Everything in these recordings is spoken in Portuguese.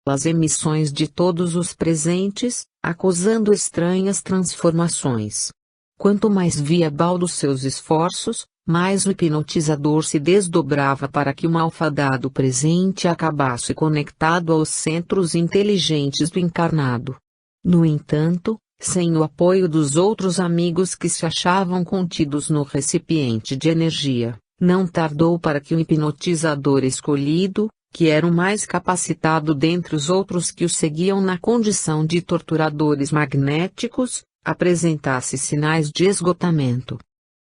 as emissões de todos os presentes, acusando estranhas transformações. Quanto mais via Baldo seus esforços, mais o hipnotizador se desdobrava para que o malfadado presente acabasse conectado aos centros inteligentes do encarnado. No entanto, sem o apoio dos outros amigos que se achavam contidos no recipiente de energia, não tardou para que o hipnotizador escolhido, que era o mais capacitado dentre os outros que o seguiam na condição de torturadores magnéticos, apresentasse sinais de esgotamento.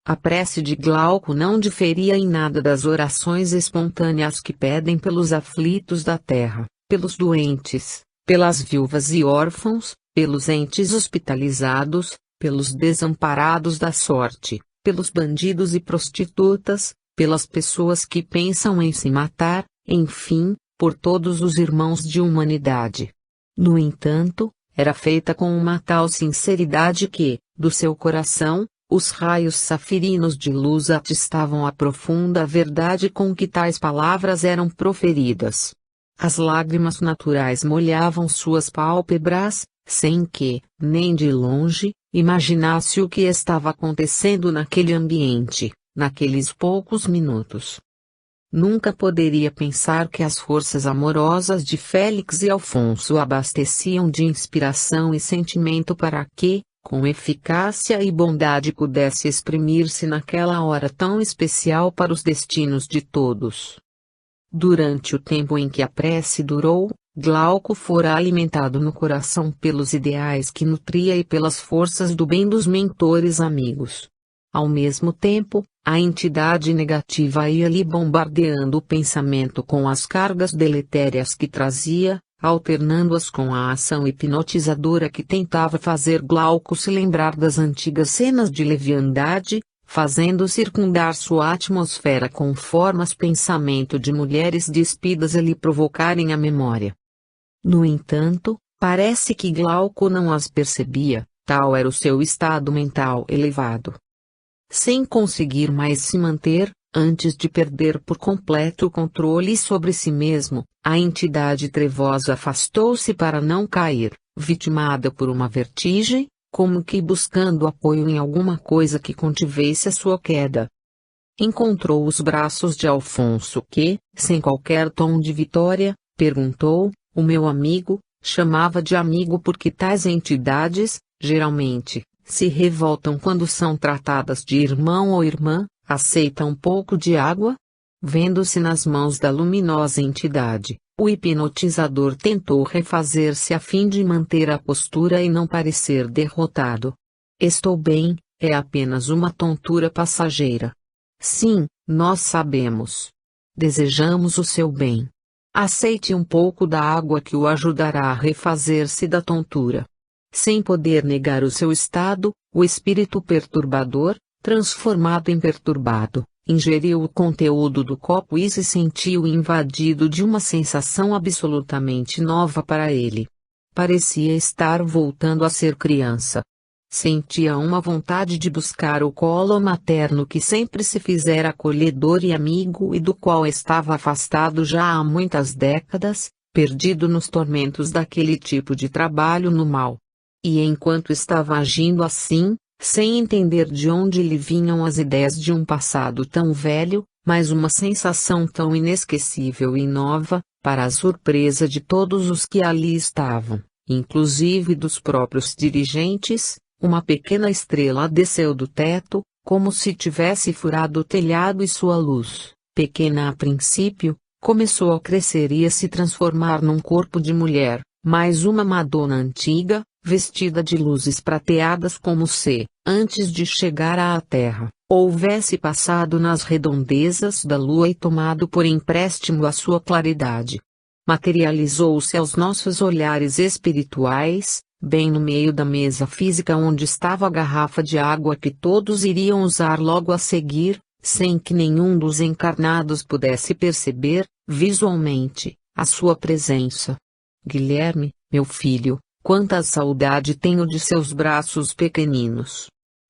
A prece de Glauco não diferia em nada das orações espontâneas que pedem pelos aflitos da terra, pelos doentes, pelas viúvas e órfãos, pelos entes hospitalizados, pelos desamparados da sorte, pelos bandidos e prostitutas, pelas pessoas que pensam em se matar, enfim, por todos os irmãos de humanidade. No entanto, era feita com uma tal sinceridade que, do seu coração, os raios safirinos de luz atestavam a profunda verdade com que tais palavras eram proferidas. As lágrimas naturais molhavam suas pálpebras, sem que, nem de longe, imaginasse o que estava acontecendo naquele ambiente, naqueles poucos minutos. Nunca poderia pensar que as forças amorosas de Félix e Alfonso o abasteciam de inspiração e sentimento para que, com eficácia e bondade, pudesse exprimir-se naquela hora tão especial para os destinos de todos. Durante o tempo em que a prece durou, Glauco fora alimentado no coração pelos ideais que nutria e pelas forças do bem dos mentores amigos. Ao mesmo tempo, a entidade negativa ia-lhe bombardeando o pensamento com as cargas deletérias que trazia, alternando-as com a ação hipnotizadora que tentava fazer Glauco se lembrar das antigas cenas de leviandade, fazendo circundar sua atmosfera com formas pensamento de mulheres despidas a lhe provocarem a memória. No entanto, parece que Glauco não as percebia, tal era o seu estado mental elevado. Sem conseguir mais se manter, antes de perder por completo o controle sobre si mesmo, a entidade trevosa afastou-se para não cair, vitimada por uma vertigem, como que buscando apoio em alguma coisa que contivesse a sua queda. Encontrou os braços de Alfonso que, sem qualquer tom de vitória, perguntou: "O meu amigo?" Chamava de amigo porque tais entidades, geralmente, se revoltam quando são tratadas de irmão ou irmã. Aceita um pouco de água? Vendo-se nas mãos da luminosa entidade, o hipnotizador tentou refazer-se a fim de manter a postura e não parecer derrotado. "Estou bem, é apenas uma tontura passageira." "Sim, nós sabemos. Desejamos o seu bem. Aceite um pouco da água que o ajudará a refazer-se da tontura." Sem poder negar o seu estado, o espírito perturbador, transformado em perturbado, ingeriu o conteúdo do copo e se sentiu invadido de uma sensação absolutamente nova para ele. Parecia estar voltando a ser criança. Sentia uma vontade de buscar o colo materno que sempre se fizera acolhedor e amigo e do qual estava afastado já há muitas décadas, perdido nos tormentos daquele tipo de trabalho no mal. E enquanto estava agindo assim, sem entender de onde lhe vinham as ideias de um passado tão velho, mas uma sensação tão inesquecível e nova, para a surpresa de todos os que ali estavam, inclusive dos próprios dirigentes, uma pequena estrela desceu do teto, como se tivesse furado o telhado e sua luz, pequena a princípio, começou a crescer e a se transformar num corpo de mulher, mais uma Madonna antiga, vestida de luzes prateadas como se, antes de chegar à terra, houvesse passado nas redondezas da lua e tomado por empréstimo a sua claridade. Materializou-se aos nossos olhares espirituais, bem no meio da mesa física onde estava a garrafa de água que todos iriam usar logo a seguir, sem que nenhum dos encarnados pudesse perceber, visualmente, a sua presença. "Guilherme, meu filho, quanta saudade tenho de seus braços pequeninos."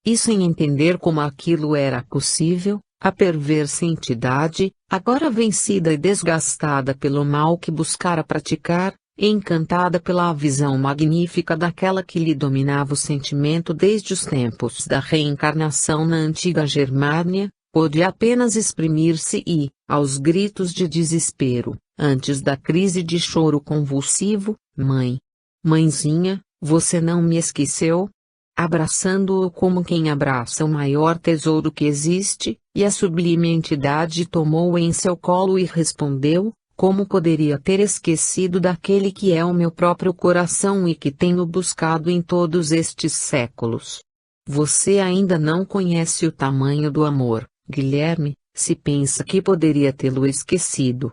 E sem entender como aquilo era possível, a perversa entidade, agora vencida e desgastada pelo mal que buscara praticar, encantada pela visão magnífica daquela que lhe dominava o sentimento desde os tempos da reencarnação na antiga Germânia, pôde apenas exprimir-se e, aos gritos de desespero, antes da crise de choro convulsivo, mãe, mãezinha, você não me esqueceu? Abraçando-o como quem abraça o maior tesouro que existe, e a sublime entidade tomou-o em seu colo e respondeu: como poderia ter esquecido daquele que é o meu próprio coração e que tenho buscado em todos estes séculos? Você ainda não conhece o tamanho do amor, Guilherme, se pensa que poderia tê-lo esquecido.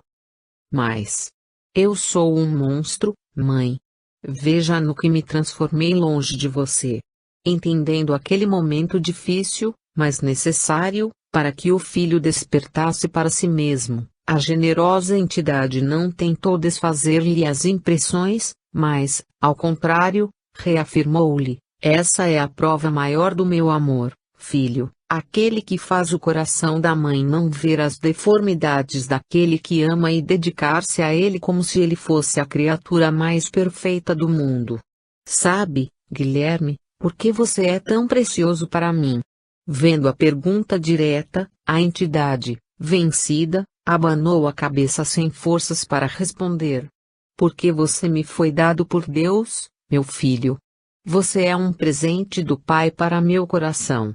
Mas eu sou um monstro, mãe. Veja no que me transformei longe de você. Entendendo aquele momento difícil, mas necessário, para que o filho despertasse para si mesmo, a generosa entidade não tentou desfazer-lhe as impressões, mas, ao contrário, reafirmou-lhe: essa é a prova maior do meu amor, filho, aquele que faz o coração da mãe não ver as deformidades daquele que ama e dedicar-se a ele como se ele fosse a criatura mais perfeita do mundo. Sabe, Guilherme, por que você é tão precioso para mim? Vendo a pergunta direta, a entidade, vencida, abanou a cabeça sem forças para responder. Porque você me foi dado por Deus, meu filho. Você é um presente do Pai para meu coração.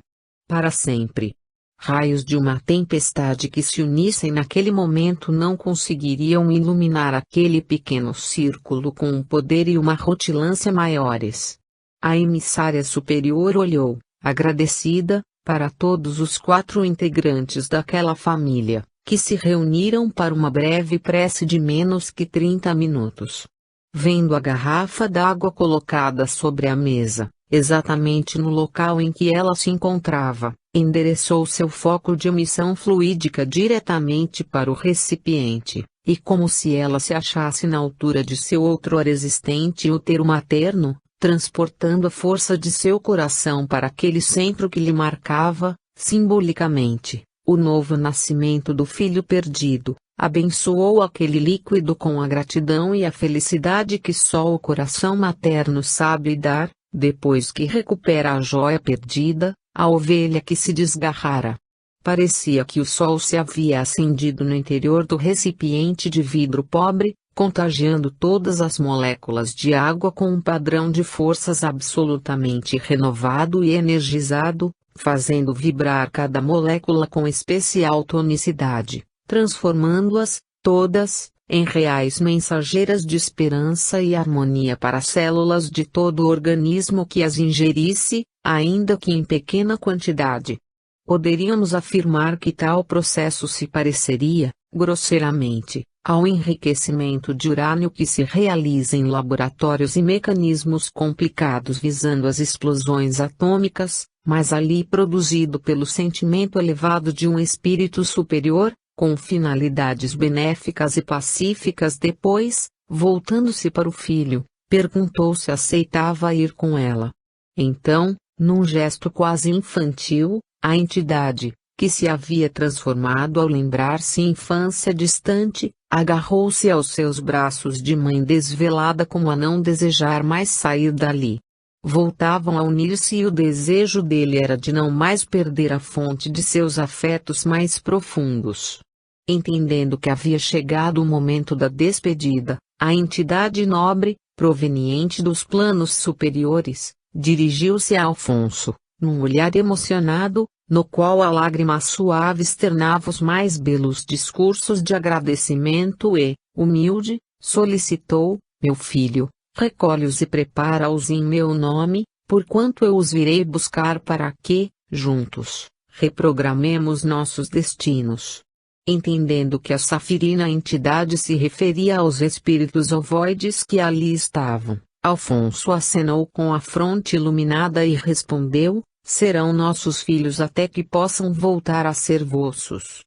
Para sempre. Raios de uma tempestade que se unissem naquele momento não conseguiriam iluminar aquele pequeno círculo com um poder e uma rutilância maiores. A emissária superior olhou, agradecida, para todos os 4 integrantes daquela família, que se reuniram para uma breve prece de menos que 30 minutos. Vendo a garrafa d'água colocada sobre a mesa, exatamente no local em que ela se encontrava, endereçou seu foco de emissão fluídica diretamente para o recipiente, e como se ela se achasse na altura de seu outrora existente útero materno, transportando a força de seu coração para aquele centro que lhe marcava, simbolicamente, o novo nascimento do filho perdido, abençoou aquele líquido com a gratidão e a felicidade que só o coração materno sabe dar, depois que recupera a joia perdida, a ovelha que se desgarrara. Parecia que o sol se havia acendido no interior do recipiente de vidro pobre, contagiando todas as moléculas de água com um padrão de forças absolutamente renovado e energizado, fazendo vibrar cada molécula com especial tonicidade, transformando-as, todas, em reais mensageiras de esperança e harmonia para as células de todo o organismo que as ingerisse, ainda que em pequena quantidade. Poderíamos afirmar que tal processo se pareceria, grosseiramente, ao enriquecimento de urânio que se realiza em laboratórios e mecanismos complicados visando as explosões atômicas, mas ali produzido pelo sentimento elevado de um espírito superior, com finalidades benéficas e pacíficas. Depois, voltando-se para o filho, perguntou se aceitava ir com ela. Então, num gesto quase infantil, a entidade, que se havia transformado ao lembrar-se infância distante, agarrou-se aos seus braços de mãe desvelada como a não desejar mais sair dali. Voltavam a unir-se e o desejo dele era de não mais perder a fonte de seus afetos mais profundos. Entendendo que havia chegado o momento da despedida, a entidade nobre, proveniente dos planos superiores, dirigiu-se a Alfonso, num olhar emocionado, no qual a lágrima suave externava os mais belos discursos de agradecimento e, humilde, solicitou: meu filho, recolhe-os e prepara-os em meu nome, porquanto eu os virei buscar para que, juntos, reprogramemos nossos destinos. Entendendo que a safirina entidade se referia aos espíritos ovoides que ali estavam, Alfonso acenou com a fronte iluminada e respondeu: serão nossos filhos até que possam voltar a ser vossos.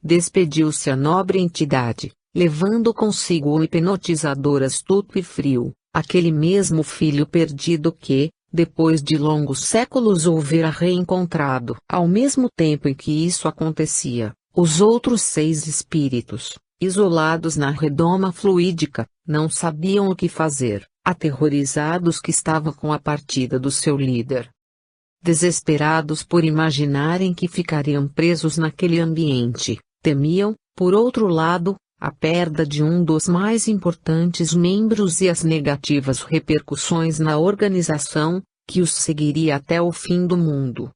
Despediu-se a nobre entidade, levando consigo o hipnotizador astuto e frio, aquele mesmo filho perdido que, depois de longos séculos houvera reencontrado. Ao mesmo tempo em que isso acontecia, os outros 6 espíritos, isolados na redoma fluídica, não sabiam o que fazer, aterrorizados que estavam com a partida do seu líder. Desesperados por imaginarem que ficariam presos naquele ambiente, temiam, por outro lado, a perda de um dos mais importantes membros e as negativas repercussões na organização, que os seguiria até o fim do mundo.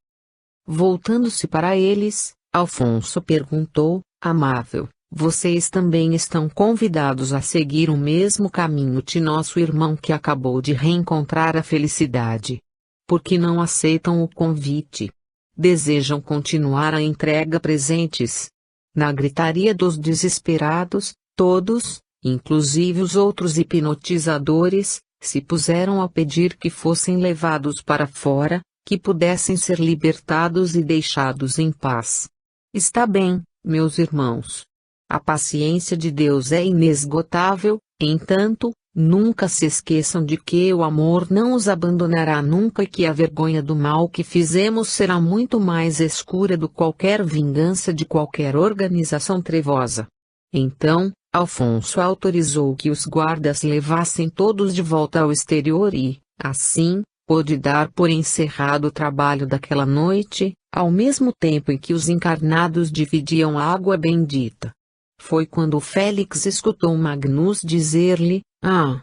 Voltando-se para eles, Alfonso perguntou, amável: vocês também estão convidados a seguir o mesmo caminho de nosso irmão que acabou de reencontrar a felicidade. Por que não aceitam o convite? Desejam continuar a entrega presentes? Na gritaria dos desesperados, todos, inclusive os outros hipnotizadores, se puseram a pedir que fossem levados para fora, que pudessem ser libertados e deixados em paz. Está bem, meus irmãos. A paciência de Deus é inesgotável, entanto, nunca se esqueçam de que o amor não os abandonará nunca e que a vergonha do mal que fizemos será muito mais escura do que qualquer vingança de qualquer organização trevosa. Então, Alfonso autorizou que os guardas levassem todos de volta ao exterior e, assim, pôde dar por encerrado o trabalho daquela noite, ao mesmo tempo em que os encarnados dividiam a água bendita. Foi quando Félix escutou Magnus dizer-lhe: "Ah,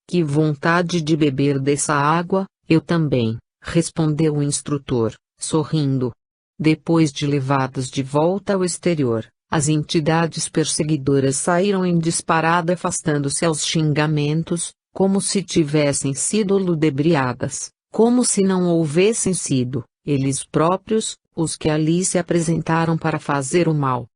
que vontade de beber dessa água, eu também", respondeu o instrutor, sorrindo. Depois de levados de volta ao exterior, as entidades perseguidoras saíram em disparada afastando-se aos xingamentos, como se tivessem sido ludibriadas, como se não houvessem sido, eles próprios, os que ali se apresentaram para fazer o mal.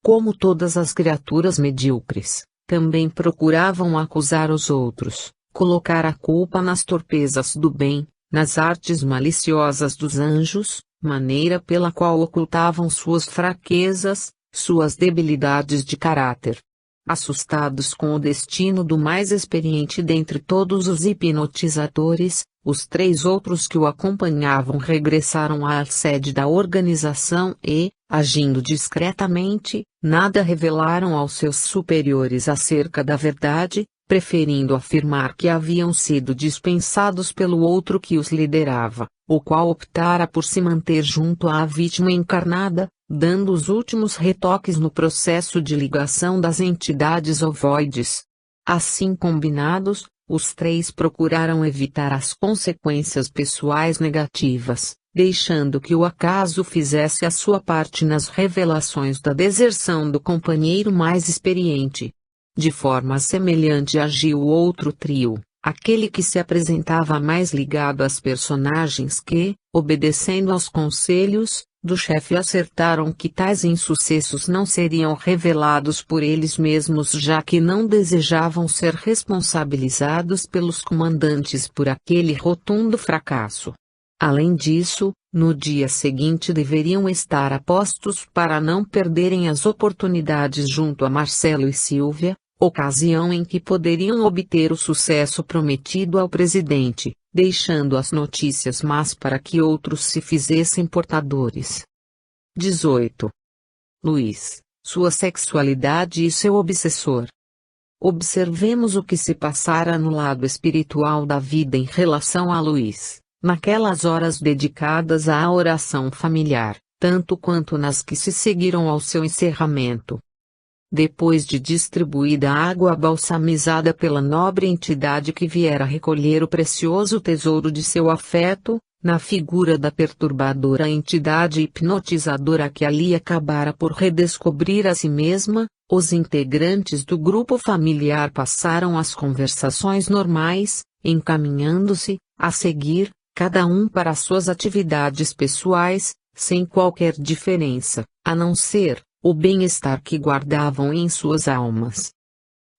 Como todas as criaturas medíocres, também procuravam acusar os outros, colocar a culpa nas torpezas do bem, nas artes maliciosas dos anjos, maneira pela qual ocultavam suas fraquezas, suas debilidades de caráter. Assustados com o destino do mais experiente dentre todos os hipnotizadores, os 3 outros que o acompanhavam regressaram à sede da organização e, agindo discretamente, nada revelaram aos seus superiores acerca da verdade, preferindo afirmar que haviam sido dispensados pelo outro que os liderava, o qual optara por se manter junto à vítima encarnada, dando os últimos retoques no processo de ligação das entidades ovoides. Assim combinados, os 3 procuraram evitar as consequências pessoais negativas, deixando que o acaso fizesse a sua parte nas revelações da deserção do companheiro mais experiente. De forma semelhante agiu o outro trio, aquele que se apresentava mais ligado às personagens que, obedecendo aos conselhos do chefe, acertaram que tais insucessos não seriam revelados por eles mesmos, já que não desejavam ser responsabilizados pelos comandantes por aquele rotundo fracasso. Além disso, no dia seguinte deveriam estar a postos para não perderem as oportunidades junto a Marcelo e Silvia, ocasião em que poderiam obter o sucesso prometido ao presidente, deixando as notícias más para que outros se fizessem portadores. 18. Luiz, sua sexualidade e seu obsessor. Observemos o que se passara no lado espiritual da vida em relação a Luiz, naquelas horas dedicadas à oração familiar, tanto quanto nas que se seguiram ao seu encerramento. Depois de distribuída a água balsamizada pela nobre entidade que viera recolher o precioso tesouro de seu afeto, na figura da perturbadora entidade hipnotizadora que ali acabara por redescobrir a si mesma, os integrantes do grupo familiar passaram às conversações normais, encaminhando-se, a seguir, cada um para suas atividades pessoais, sem qualquer diferença, a não ser o bem-estar que guardavam em suas almas.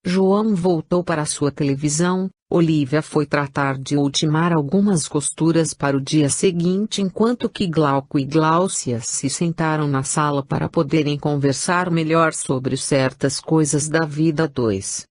João voltou para sua televisão, Olívia foi tratar de ultimar algumas costuras para o dia seguinte, enquanto que Glauco e Gláucia se sentaram na sala para poderem conversar melhor sobre certas coisas da vida a dois.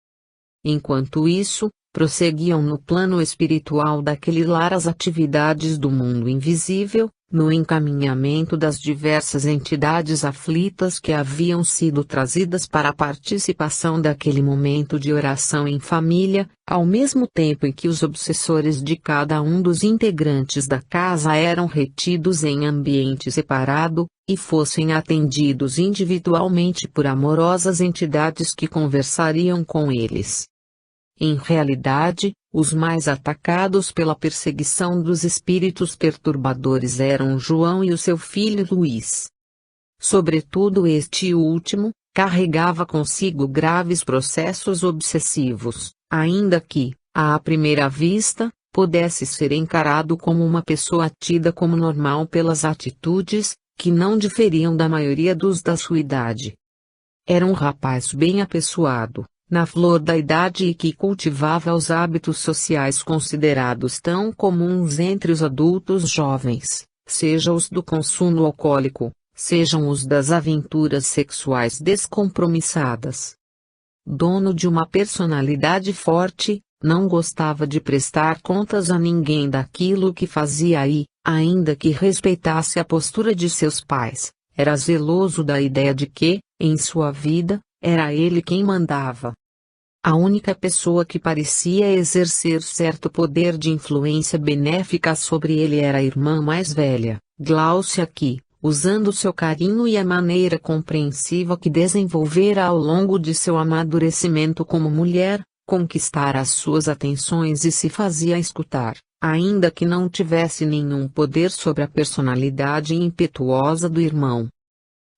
Enquanto isso, prosseguiam no plano espiritual daquele lar as atividades do mundo invisível, no encaminhamento das diversas entidades aflitas que haviam sido trazidas para a participação daquele momento de oração em família, ao mesmo tempo em que os obsessores de cada um dos integrantes da casa eram retidos em ambiente separado, e fossem atendidos individualmente por amorosas entidades que conversariam com eles. Em realidade, os mais atacados pela perseguição dos espíritos perturbadores eram João e o seu filho Luís. Sobretudo este último, carregava consigo graves processos obsessivos, ainda que, à primeira vista, pudesse ser encarado como uma pessoa tida como normal pelas atitudes, que não diferiam da maioria dos da sua idade. Era um rapaz bem apessoado, na flor da idade e que cultivava os hábitos sociais considerados tão comuns entre os adultos jovens, seja os do consumo alcoólico, sejam os das aventuras sexuais descompromissadas. Dono de uma personalidade forte, não gostava de prestar contas a ninguém daquilo que fazia e, ainda que respeitasse a postura de seus pais, era zeloso da ideia de que, em sua vida, era ele quem mandava. A única pessoa que parecia exercer certo poder de influência benéfica sobre ele era a irmã mais velha, Gláucia, que, usando seu carinho e a maneira compreensiva que desenvolvera ao longo de seu amadurecimento como mulher, conquistara as suas atenções e se fazia escutar, ainda que não tivesse nenhum poder sobre a personalidade impetuosa do irmão.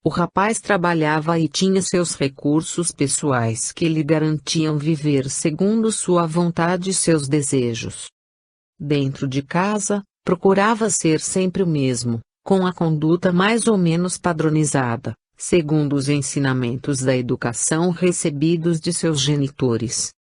O rapaz trabalhava e tinha seus recursos pessoais que lhe garantiam viver segundo sua vontade e seus desejos. Dentro de casa, procurava ser sempre o mesmo, com a conduta mais ou menos padronizada, segundo os ensinamentos da educação recebidos de seus genitores.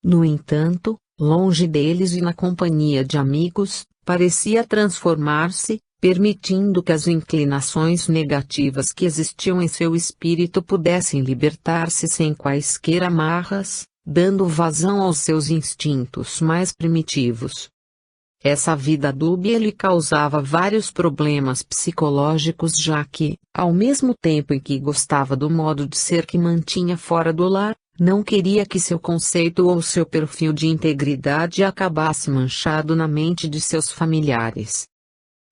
No entanto, longe deles e na companhia de amigos, parecia transformar-se, permitindo que as inclinações negativas que existiam em seu espírito pudessem libertar-se sem quaisquer amarras, dando vazão aos seus instintos mais primitivos. Essa vida dúbia lhe causava vários problemas psicológicos, já que, ao mesmo tempo em que gostava do modo de ser que mantinha fora do lar, não queria que seu conceito ou seu perfil de integridade acabasse manchado na mente de seus familiares.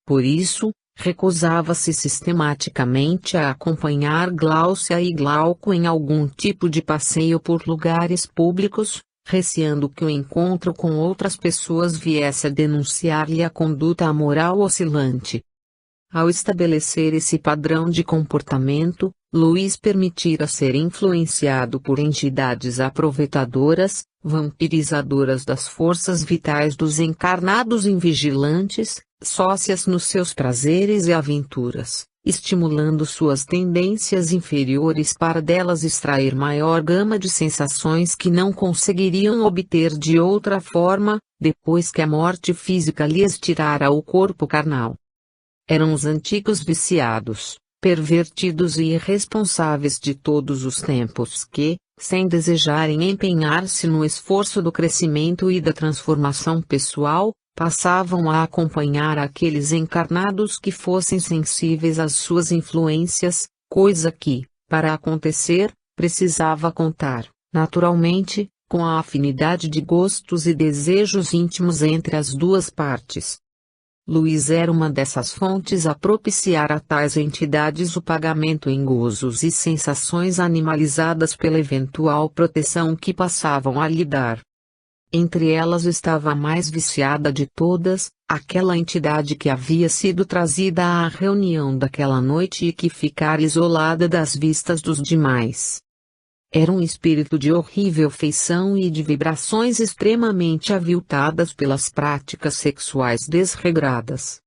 Por isso, recusava-se sistematicamente a acompanhar Gláucia e Glauco em algum tipo de passeio por lugares públicos, receando que o encontro com outras pessoas viesse a denunciar-lhe a conduta amoral oscilante. Ao estabelecer esse padrão de comportamento, Luís permitira ser influenciado por entidades aproveitadoras, vampirizadoras das forças vitais dos encarnados invigilantes, sócias nos seus prazeres e aventuras, estimulando suas tendências inferiores para delas extrair maior gama de sensações que não conseguiriam obter de outra forma, depois que a morte física lhes tirara o corpo carnal. Eram os antigos viciados, pervertidos e irresponsáveis de todos os tempos que, sem desejarem empenhar-se no esforço do crescimento e da transformação pessoal, passavam a acompanhar aqueles encarnados que fossem sensíveis às suas influências, coisa que, para acontecer, precisava contar, naturalmente, com a afinidade de gostos e desejos íntimos entre as duas partes. Luís era uma dessas fontes a propiciar a tais entidades o pagamento em gozos e sensações animalizadas pela eventual proteção que passavam a lhe dar. Entre elas estava a mais viciada de todas, aquela entidade que havia sido trazida à reunião daquela noite e que ficara isolada das vistas dos demais. Era um espírito de horrível feição e de vibrações extremamente aviltadas pelas práticas sexuais desregradas.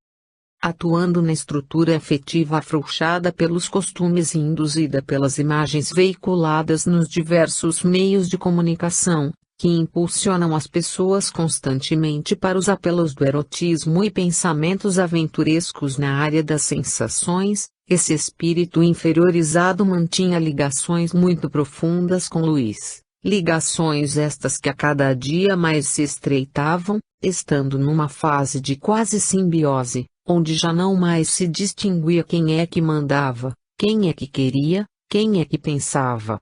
Atuando na estrutura afetiva afrouxada pelos costumes e induzida pelas imagens veiculadas nos diversos meios de comunicação, que impulsionam as pessoas constantemente para os apelos do erotismo e pensamentos aventurescos na área das sensações, esse espírito inferiorizado mantinha ligações muito profundas com Luís, ligações estas que a cada dia mais se estreitavam, estando numa fase de quase simbiose, onde já não mais se distinguia quem é que mandava, quem é que queria, quem é que pensava.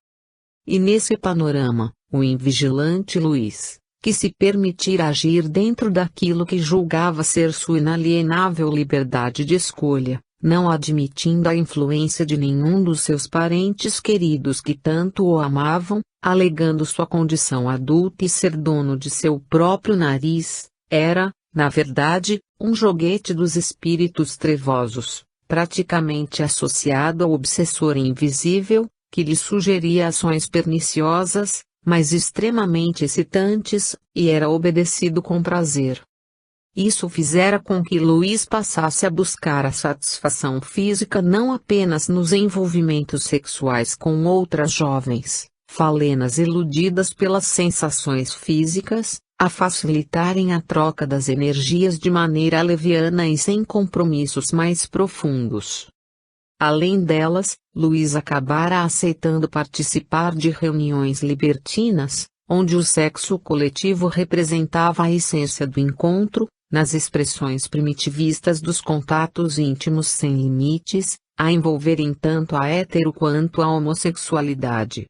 E nesse panorama, o invigilante Luís, que se permitira agir dentro daquilo que julgava ser sua inalienável liberdade de escolha, não admitindo a influência de nenhum dos seus parentes queridos que tanto o amavam, alegando sua condição adulta e ser dono de seu próprio nariz, era, na verdade, um joguete dos espíritos trevosos, praticamente associado ao obsessor invisível, que lhe sugeria ações perniciosas, mas extremamente excitantes, e era obedecido com prazer. Isso fizera com que Luís passasse a buscar a satisfação física não apenas nos envolvimentos sexuais com outras jovens, falenas iludidas pelas sensações físicas, a facilitarem a troca das energias de maneira leviana e sem compromissos mais profundos. Além delas, Luís acabara aceitando participar de reuniões libertinas, onde o sexo coletivo representava a essência do encontro, nas expressões primitivistas dos contatos íntimos sem limites, a envolverem tanto a hétero quanto a homossexualidade.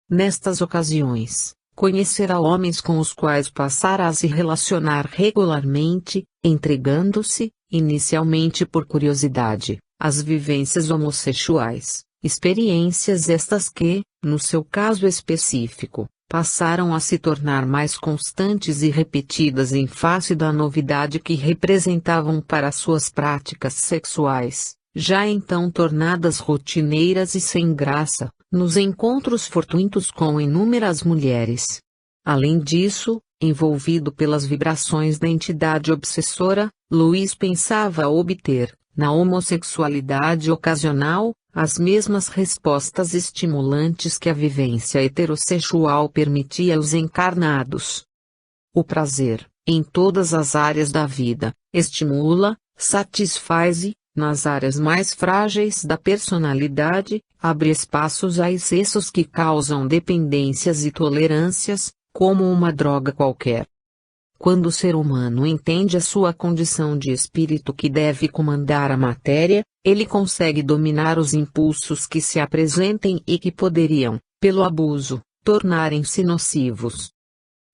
Nestas ocasiões, conhecera homens com os quais passara a se relacionar regularmente, entregando-se, inicialmente por curiosidade, às vivências homossexuais, experiências estas que, no seu caso específico, passaram a se tornar mais constantes e repetidas em face da novidade que representavam para suas práticas sexuais, já então tornadas rotineiras e sem graça, nos encontros fortuitos com inúmeras mulheres. Além disso, envolvido pelas vibrações da entidade obsessora, Luís pensava obter, na homossexualidade ocasional, as mesmas respostas estimulantes que a vivência heterossexual permitia aos encarnados. O prazer, em todas as áreas da vida, estimula, satisfaz e, nas áreas mais frágeis da personalidade, abre espaços a excessos que causam dependências e tolerâncias, como uma droga qualquer. Quando o ser humano entende a sua condição de espírito que deve comandar a matéria, ele consegue dominar os impulsos que se apresentem e que poderiam, pelo abuso, tornarem-se nocivos.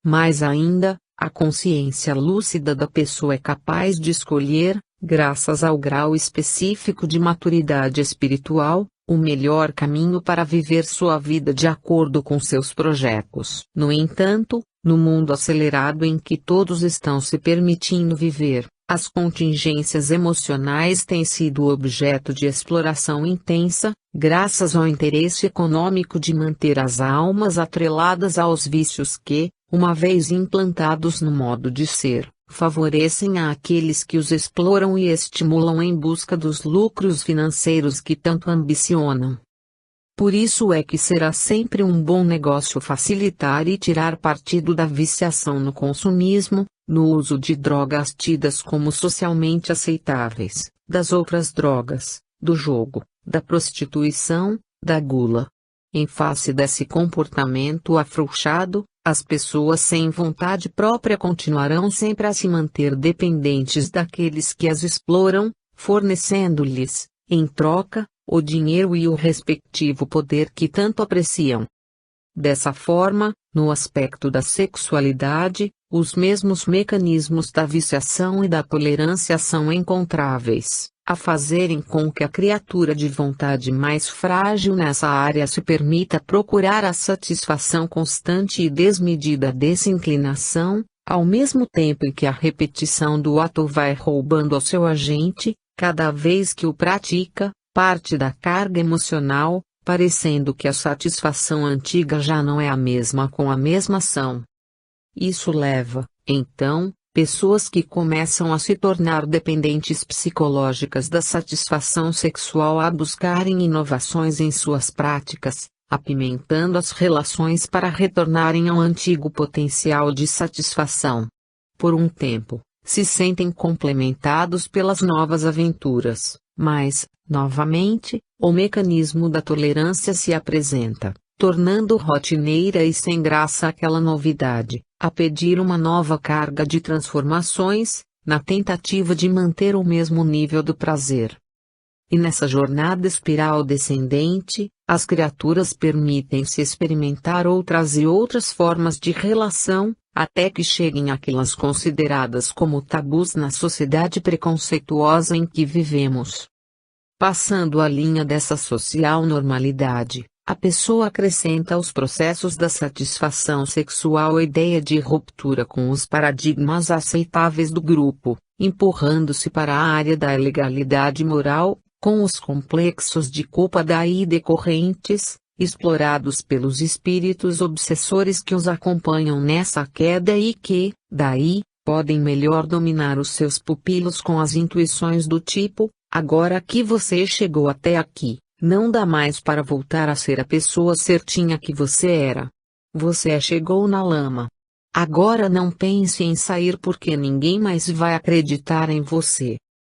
Mais ainda, a consciência lúcida da pessoa é capaz de escolher, graças ao grau específico de maturidade espiritual, o melhor caminho para viver sua vida de acordo com seus projetos. No entanto, no mundo acelerado em que todos estão se permitindo viver, as contingências emocionais têm sido objeto de exploração intensa, graças ao interesse econômico de manter as almas atreladas aos vícios que, uma vez implantados no modo de ser, favorecem àqueles que os exploram e estimulam em busca dos lucros financeiros que tanto ambicionam. Por isso é que será sempre um bom negócio facilitar e tirar partido da viciação no consumismo, no uso de drogas tidas como socialmente aceitáveis, das outras drogas, do jogo, da prostituição, da gula. Em face desse comportamento afrouxado, as pessoas sem vontade própria continuarão sempre a se manter dependentes daqueles que as exploram, fornecendo-lhes, em troca, o dinheiro e o respectivo poder que tanto apreciam. Dessa forma, no aspecto da sexualidade, os mesmos mecanismos da viciação e da tolerância são encontráveis, a fazerem com que a criatura de vontade mais frágil nessa área se permita procurar a satisfação constante e desmedida dessa inclinação, ao mesmo tempo em que a repetição do ato vai roubando ao seu agente, cada vez que o pratica, parte da carga emocional, parecendo que a satisfação antiga já não é a mesma com a mesma ação. Isso leva, então, pessoas que começam a se tornar dependentes psicológicas da satisfação sexual a buscarem inovações em suas práticas, apimentando as relações para retornarem ao antigo potencial de satisfação. Por um tempo, se sentem complementados pelas novas aventuras, mas, novamente, o mecanismo da tolerância se apresenta, tornando rotineira e sem graça aquela novidade, a pedir uma nova carga de transformações, na tentativa de manter o mesmo nível do prazer. E nessa jornada espiral descendente, as criaturas permitem-se experimentar outras e outras formas de relação, até que cheguem àquelas consideradas como tabus na sociedade preconceituosa em que vivemos. Passando a linha dessa social normalidade, a pessoa acrescenta aos processos da satisfação sexual a ideia de ruptura com os paradigmas aceitáveis do grupo, empurrando-se para a área da ilegalidade moral, com os complexos de culpa daí decorrentes, explorados pelos espíritos obsessores que os acompanham nessa queda e que, daí, podem melhor dominar os seus pupilos com as intuições do tipo: agora que você chegou até aqui, não dá mais para voltar a ser a pessoa certinha que você era. Você chegou na lama. Agora não pense em sair porque ninguém mais vai acreditar em você.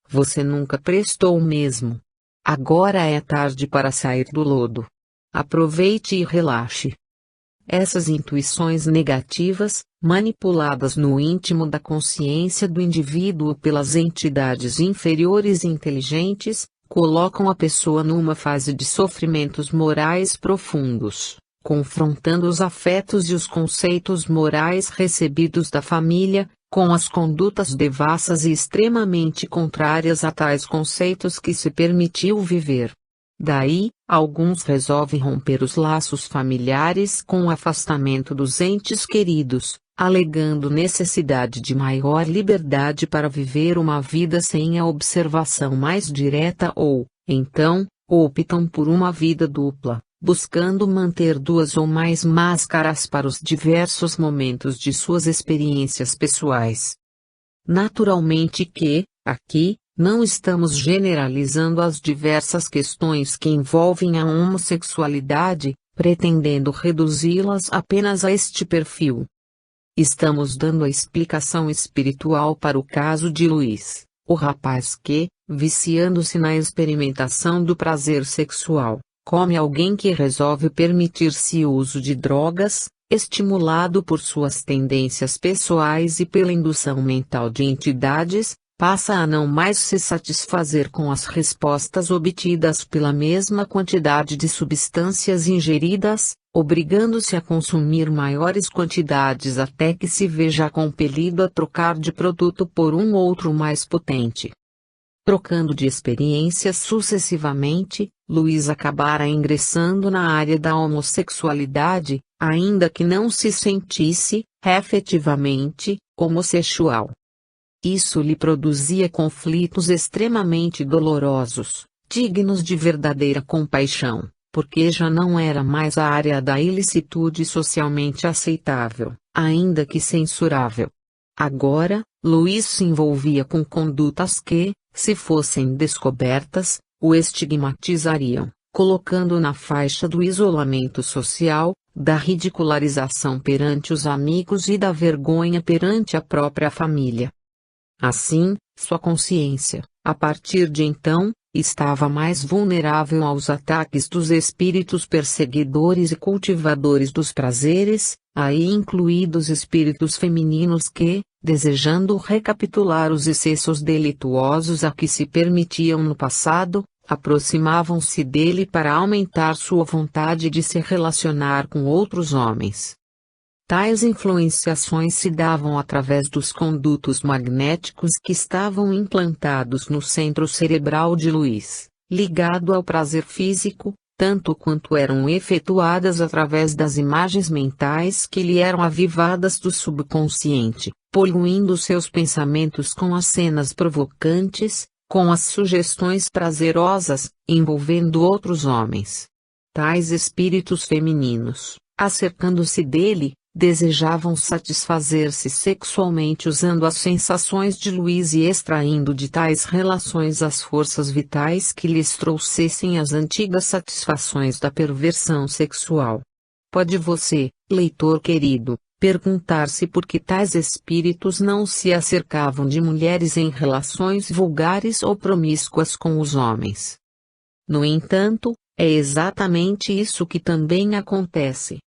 Você nunca prestou mesmo. Agora é tarde para sair do lodo. Aproveite e relaxe. Essas intuições negativas, manipuladas no íntimo da consciência do indivíduo pelas entidades inferiores inteligentes, colocam a pessoa numa fase de sofrimentos morais profundos, confrontando os afetos e os conceitos morais recebidos da família, com as condutas devassas e extremamente contrárias a tais conceitos que se permitiu viver. Daí, alguns resolvem romper os laços familiares com o afastamento dos entes queridos, alegando necessidade de maior liberdade para viver uma vida sem a observação mais direta ou, então, optam por uma vida dupla, buscando manter duas ou mais máscaras para os diversos momentos de suas experiências pessoais. Naturalmente que, aqui, não estamos generalizando as diversas questões que envolvem a homossexualidade, pretendendo reduzi-las apenas a este perfil. Estamos dando a explicação espiritual para o caso de Luiz, o rapaz que, viciando-se na experimentação do prazer sexual, come alguém que resolve permitir-se o uso de drogas, estimulado por suas tendências pessoais e pela indução mental de entidades, passa a não mais se satisfazer com as respostas obtidas pela mesma quantidade de substâncias ingeridas, obrigando-se a consumir maiores quantidades até que se veja compelido a trocar de produto por um outro mais potente. Trocando de experiências sucessivamente, Luiz acabara ingressando na área da homossexualidade, ainda que não se sentisse, efetivamente, homossexual. Isso lhe produzia conflitos extremamente dolorosos, dignos de verdadeira compaixão, porque já não era mais a área da ilicitude socialmente aceitável, ainda que censurável. Agora, Luiz se envolvia com condutas que, se fossem descobertas, o estigmatizariam, colocando na faixa do isolamento social, da ridicularização perante os amigos e da vergonha perante a própria família. Assim, sua consciência, a partir de então, estava mais vulnerável aos ataques dos espíritos perseguidores e cultivadores dos prazeres, aí incluídos espíritos femininos que, desejando recapitular os excessos delituosos a que se permitiam no passado, aproximavam-se dele para aumentar sua vontade de se relacionar com outros homens. Tais influenciações se davam através dos condutos magnéticos que estavam implantados no centro cerebral de Luiz, ligado ao prazer físico, tanto quanto eram efetuadas através das imagens mentais que lhe eram avivadas do subconsciente, poluindo seus pensamentos com as cenas provocantes, com as sugestões prazerosas, envolvendo outros homens. Tais espíritos femininos, acercando-se dele, desejavam satisfazer-se sexualmente usando as sensações de Luiz e extraindo de tais relações as forças vitais que lhes trouxessem as antigas satisfações da perversão sexual. Pode você, leitor querido, perguntar-se por que tais espíritos não se acercavam de mulheres em relações vulgares ou promíscuas com os homens. No entanto, é exatamente isso que também acontece.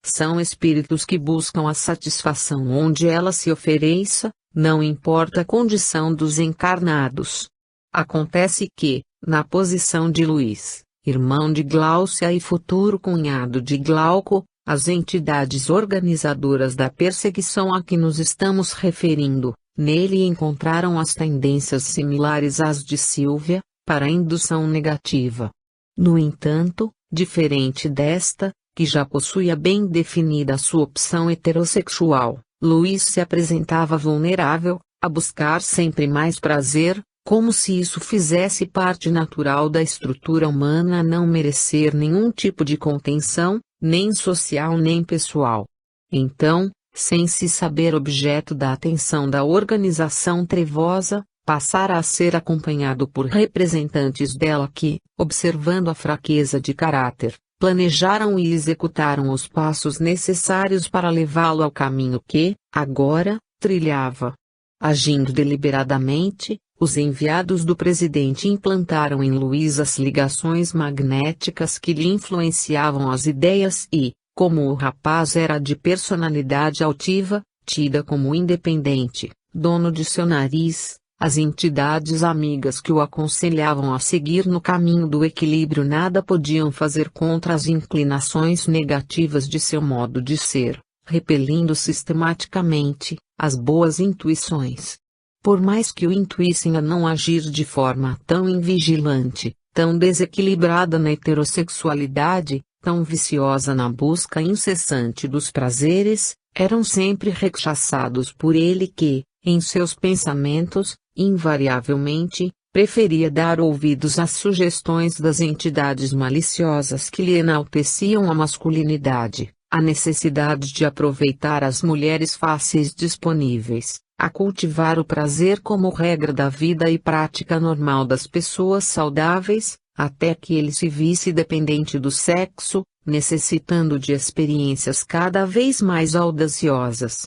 São espíritos que buscam a satisfação onde ela se ofereça, Não importa a condição dos encarnados. Acontece que, na posição de Luís, irmão de Gláucia e futuro cunhado de Glauco, as entidades organizadoras da perseguição a que nos estamos referindo, nele encontraram as tendências similares às de Sílvia, para a indução negativa. No entanto, diferente desta, que já possuía bem definida a sua opção heterossexual, Luís se apresentava vulnerável, a buscar sempre mais prazer, como se isso fizesse parte natural da estrutura humana a não merecer nenhum tipo de contenção, nem social nem pessoal. Então, sem se saber objeto da atenção da organização trevosa, passara a ser acompanhado por representantes dela que, observando a fraqueza de caráter, planejaram e executaram os passos necessários para levá-lo ao caminho que, agora, trilhava. Agindo deliberadamente, os enviados do presidente implantaram em Luís as ligações magnéticas que lhe influenciavam as ideias e, como o rapaz era de personalidade altiva, tida como independente, dono de seu nariz, as entidades amigas que o aconselhavam a seguir no caminho do equilíbrio nada podiam fazer contra as inclinações negativas de seu modo de ser, repelindo sistematicamente as boas intuições. Por mais que o intuíssem a não agir de forma tão invigilante, tão desequilibrada na heterossexualidade, tão viciosa na busca incessante dos prazeres, eram sempre rechaçados por ele que, em seus pensamentos, invariavelmente, preferia dar ouvidos às sugestões das entidades maliciosas que lhe enalteciam a masculinidade, a necessidade de aproveitar as mulheres fáceis disponíveis, a cultivar o prazer como regra da vida e prática normal das pessoas saudáveis, até que ele se visse dependente do sexo, necessitando de experiências cada vez mais audaciosas.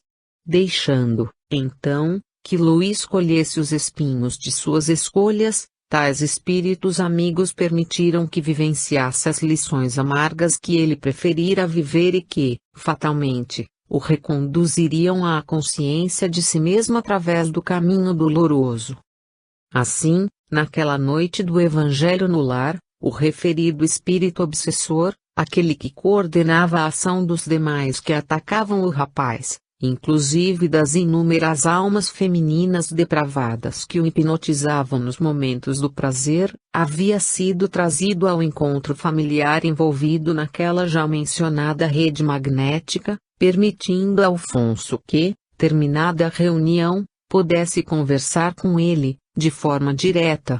Deixando, então, que Luís colhesse os espinhos de suas escolhas, tais espíritos amigos permitiram que vivenciasse as lições amargas que ele preferira viver e que, fatalmente, o reconduziriam à consciência de si mesmo através do caminho doloroso. Assim, naquela noite do Evangelho no lar, o referido espírito obsessor, aquele que coordenava a ação dos demais que atacavam o rapaz, inclusive das inúmeras almas femininas depravadas que o hipnotizavam nos momentos do prazer, havia sido trazido ao encontro familiar envolvido naquela já mencionada rede magnética, permitindo a Alfonso que, terminada a reunião, pudesse conversar com ele, de forma direta.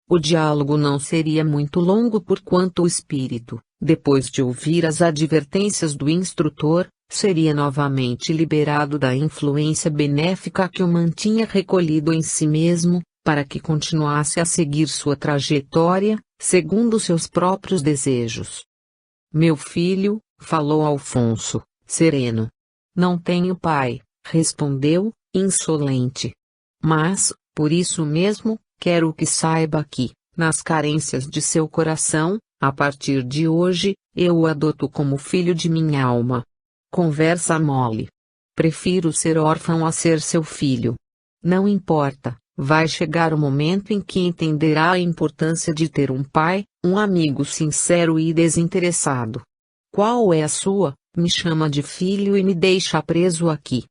O diálogo não seria muito longo porquanto o espírito, depois de ouvir as advertências do instrutor, seria novamente liberado da influência benéfica que o mantinha recolhido em si mesmo, para que continuasse a seguir sua trajetória, segundo seus próprios desejos. Meu filho, falou Alfonso, sereno. Não tenho pai, respondeu, insolente. Mas, por isso mesmo, quero que saiba que, nas carências de seu coração, a partir de hoje, eu o adoto como filho de minha alma. Conversa mole. Prefiro ser órfão a ser seu filho. Não importa, vai chegar o momento em que entenderá a importância de ter um pai, um amigo sincero e desinteressado. Qual é a sua? Me chama de filho e me deixa preso aqui.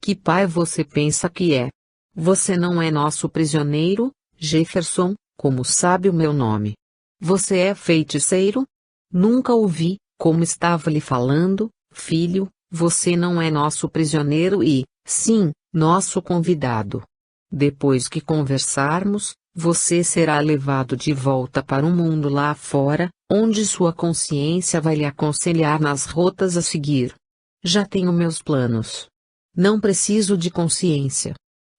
Que pai você pensa que é? Você não é nosso prisioneiro, Jefferson, como sabe o meu nome. Você é feiticeiro? Nunca ouvi, como estava lhe falando, filho, você não é nosso prisioneiro e, sim, nosso convidado. Depois que conversarmos, você será levado de volta para o mundo lá fora, onde sua consciência vai lhe aconselhar nas rotas a seguir. Já tenho meus planos. Não preciso de consciência.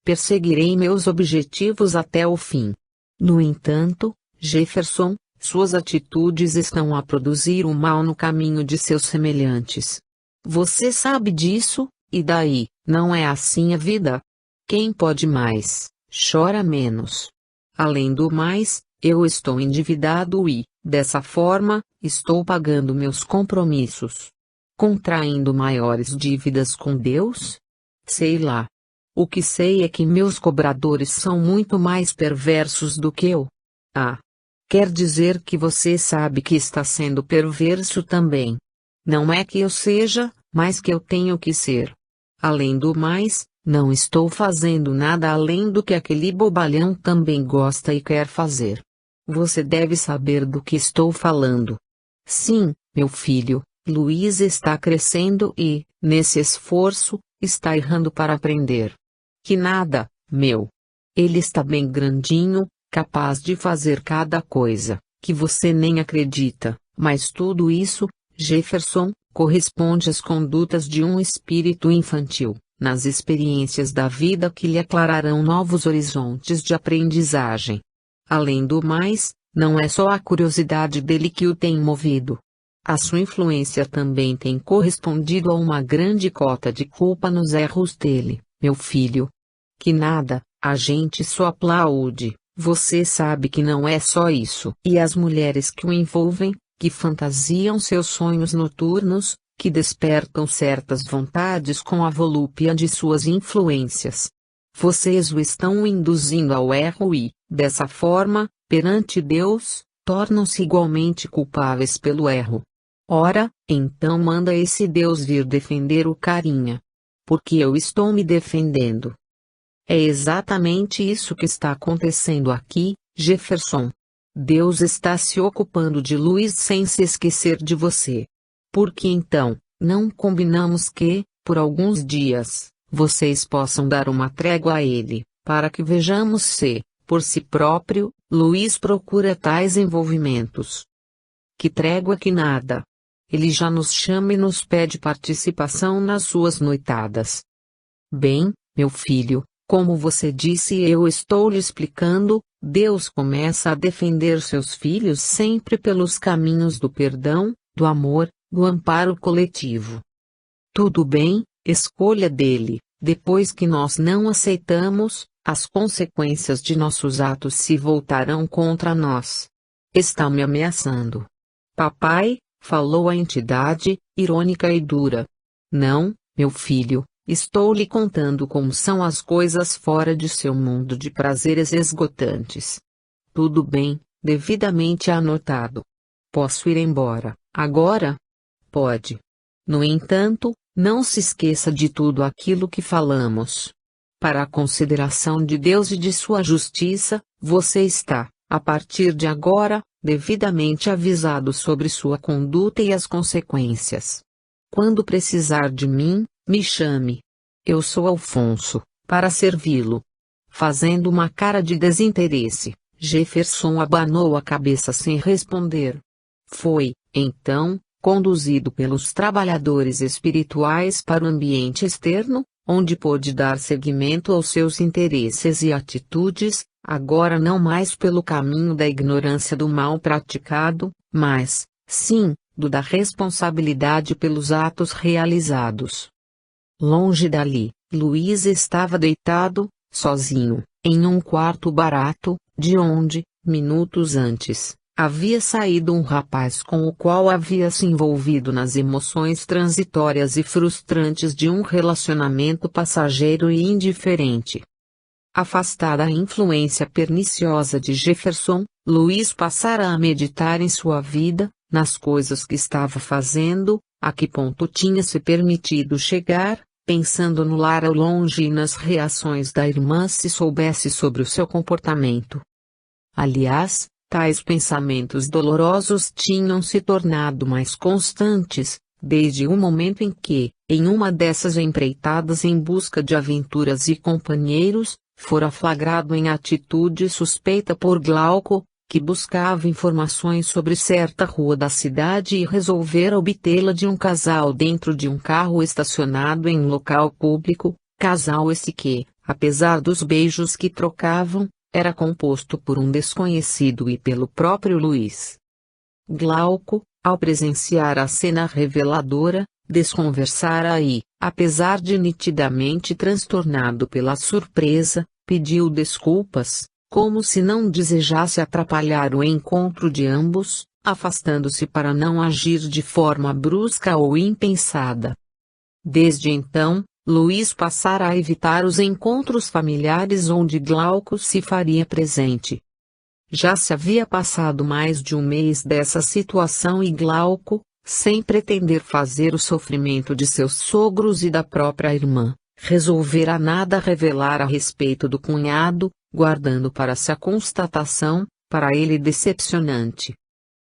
Perseguirei meus objetivos até o fim. No entanto, Jefferson, suas atitudes estão a produzir o mal no caminho de seus semelhantes. Você sabe disso, e daí, não é assim a vida? Quem pode mais, chora menos. Além do mais, eu estou endividado e, dessa forma, estou pagando meus compromissos. Contraindo maiores dívidas com Deus? Sei lá. O que sei é que meus cobradores são muito mais perversos do que eu. Ah! Quer dizer que você sabe que está sendo perverso também. Não é que eu seja, mas que eu tenho que ser. Além do mais, não estou fazendo nada além do que aquele bobalhão também gosta e quer fazer. Você deve saber do que estou falando. Sim, meu filho, Luiz está crescendo e, nesse esforço, está errando para aprender. Que nada, meu. Ele está bem grandinho, capaz de fazer cada coisa, que você nem acredita, mas tudo isso, Jefferson, corresponde às condutas de um espírito infantil, nas experiências da vida que lhe aclararão novos horizontes de aprendizagem. Além do mais, não é só a curiosidade dele que o tem movido. A sua influência também tem correspondido a uma grande cota de culpa nos erros dele, meu filho. Que nada, a gente só aplaude, você sabe que não é só isso. E as mulheres que o envolvem, que fantasiam seus sonhos noturnos, que despertam certas vontades com a volúpia de suas influências. Vocês o estão induzindo ao erro e, dessa forma, perante Deus, tornam-se igualmente culpáveis pelo erro. Ora, então manda esse Deus vir defender o carinha. Porque eu estou me defendendo. É exatamente isso que está acontecendo aqui, Jefferson. Deus está se ocupando de Luiz sem se esquecer de você. Porque então, não combinamos que, por alguns dias, vocês possam dar uma trégua a ele, para que vejamos se, por si próprio, Luiz procura tais envolvimentos. Que trégua que nada! Ele já nos chama e nos pede participação nas suas noitadas. Bem, meu filho, como você disse e eu estou lhe explicando, Deus começa a defender seus filhos sempre pelos caminhos do perdão, do amor, do amparo coletivo. Tudo bem, escolha dele, depois que nós não aceitamos, as consequências de nossos atos se voltarão contra nós. Está me ameaçando. Papai, falou a entidade, irônica e dura. Não, meu filho, estou lhe contando como são as coisas fora de seu mundo de prazeres esgotantes. Tudo bem, devidamente anotado. Posso ir embora, agora? Pode. No entanto, não se esqueça de tudo aquilo que falamos. Para a consideração de Deus e de sua justiça, você está, a partir de agora, devidamente avisado sobre sua conduta e as consequências. Quando precisar de mim, me chame. Eu sou Alfonso, para servi-lo. Fazendo uma cara de desinteresse, Jefferson abanou a cabeça sem responder. Foi, então, conduzido pelos trabalhadores espirituais para o ambiente externo, onde pôde dar seguimento aos seus interesses e atitudes, agora não mais pelo caminho da ignorância do mal praticado, mas, sim, do da responsabilidade pelos atos realizados. Longe dali, Luiz estava deitado, sozinho, em um quarto barato, de onde, minutos antes, havia saído um rapaz com o qual havia se envolvido nas emoções transitórias e frustrantes de um relacionamento passageiro e indiferente. Afastada a influência perniciosa de Jefferson, Luiz passara a meditar em sua vida, nas coisas que estava fazendo, a que ponto tinha se permitido chegar, pensando no lar ao longe e nas reações da irmã se soubesse sobre o seu comportamento. Aliás, tais pensamentos dolorosos tinham se tornado mais constantes, desde o momento em que, em uma dessas empreitadas em busca de aventuras e companheiros, fora flagrado em atitude suspeita por Glauco, que buscava informações sobre certa rua da cidade e resolvera obtê-la de um casal dentro de um carro estacionado em local público, casal esse que, apesar dos beijos que trocavam, era composto por um desconhecido e pelo próprio Luiz. Glauco, ao presenciar a cena reveladora, desconversara e, apesar de nitidamente transtornado pela surpresa, pediu desculpas, como se não desejasse atrapalhar o encontro de ambos, afastando-se para não agir de forma brusca ou impensada. Desde então, Luiz passara a evitar os encontros familiares onde Glauco se faria presente. Já se havia passado mais de um mês dessa situação e Glauco, sem pretender fazer o sofrimento de seus sogros e da própria irmã, resolvera nada revelar a respeito do cunhado, guardando para si a constatação, para ele decepcionante.